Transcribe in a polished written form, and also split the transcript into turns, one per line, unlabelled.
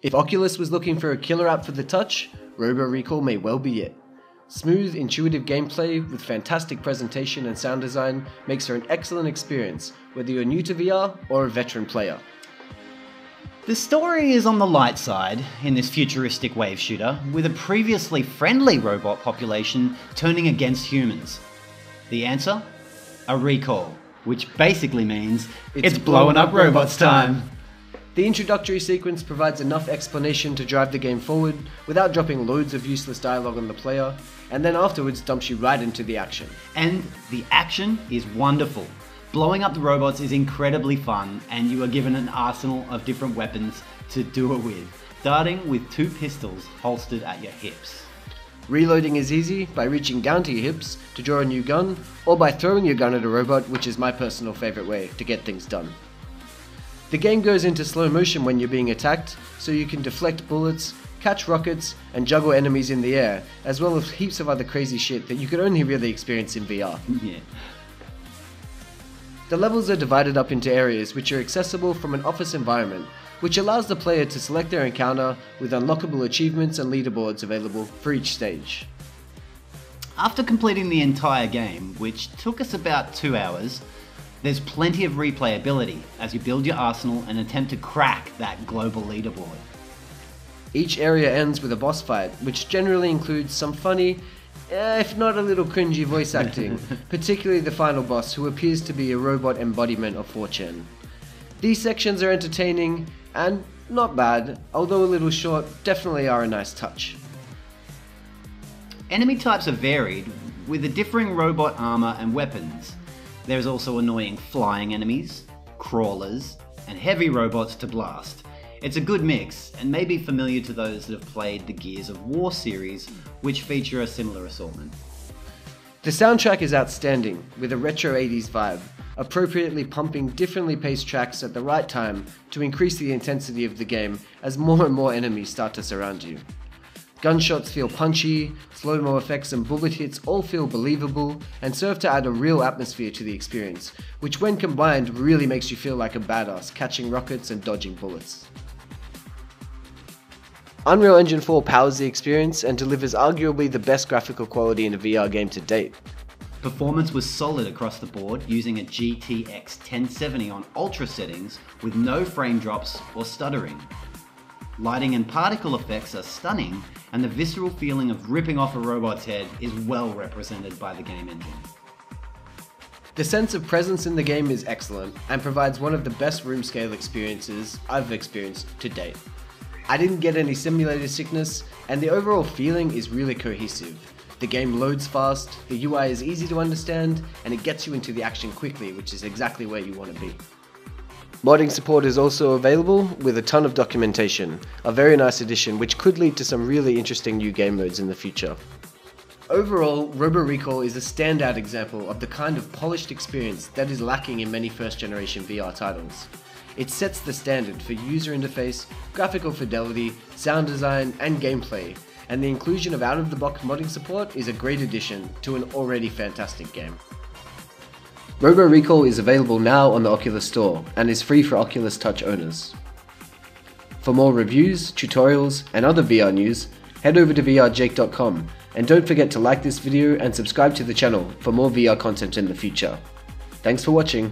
If Oculus was looking for a killer app for the Touch, Robo Recall may well be it. Smooth, intuitive gameplay with fantastic presentation and sound design makes for an excellent experience, whether you're new to VR or a veteran player.
The story is on the light side in this futuristic wave shooter, with a previously friendly robot population turning against humans. The answer? A recall, which basically means it's blowing up robots time.
The introductory sequence provides enough explanation to drive the game forward without dropping loads of useless dialogue on the player, and then afterwards dumps you right into the action.
And the action is wonderful. Blowing up the robots is incredibly fun, and you are given an arsenal of different weapons to do it with, starting with 2 pistols holstered at your hips.
Reloading is easy by reaching down to your hips to draw a new gun, or by throwing your gun at a robot, which is my personal favourite way to get things done. The game goes into slow motion when you're being attacked, so you can deflect bullets, catch rockets, and juggle enemies in the air, as well as heaps of other crazy shit that you could only really experience in VR.
Yeah.
The levels are divided up into areas which are accessible from an office environment, which allows the player to select their encounter with unlockable achievements and leaderboards available for each stage.
After completing the entire game, which took us about 2 hours, there's plenty of replayability as you build your arsenal and attempt to crack that global leaderboard.
Each area ends with a boss fight, which generally includes some funny, if not a little cringy voice acting, particularly the final boss, who appears to be a robot embodiment of 4chan. These sections are entertaining and not bad, although a little short, definitely are a nice touch.
Enemy types are varied, with a differing robot armor and weapons. There's also annoying flying enemies, crawlers, and heavy robots to blast. It's a good mix, and may be familiar to those that have played the Gears of War series, which feature a similar assortment.
The soundtrack is outstanding, with a retro 80s vibe, appropriately pumping differently paced tracks at the right time to increase the intensity of the game as more and more enemies start to surround you. Gunshots feel punchy, slow-mo effects and bullet hits all feel believable and serve to add a real atmosphere to the experience, which when combined really makes you feel like a badass catching rockets and dodging bullets. Unreal Engine 4 powers the experience and delivers arguably the best graphical quality in a VR game to date.
Performance was solid across the board using a GTX 1070 on ultra settings with no frame drops or stuttering. Lighting and particle effects are stunning, and the visceral feeling of ripping off a robot's head is well represented by the game engine.
The sense of presence in the game is excellent and provides one of the best room scale experiences I've experienced to date. I didn't get any simulated sickness, and the overall feeling is really cohesive. The game loads fast, the UI is easy to understand, and it gets you into the action quickly, which is exactly where you want to be. Modding support is also available with a ton of documentation, a very nice addition which could lead to some really interesting new game modes in the future. Overall, Robo Recall is a standout example of the kind of polished experience that is lacking in many first-generation VR titles. It sets the standard for user interface, graphical fidelity, sound design, and gameplay, and the inclusion of out-of-the-box modding support is a great addition to an already fantastic game. Robo Recall is available now on the Oculus Store and is free for Oculus Touch owners. For more reviews, tutorials, and other VR news, head over to vrjake.com, and don't forget to like this video and subscribe to the channel for more VR content in the future. Thanks for watching.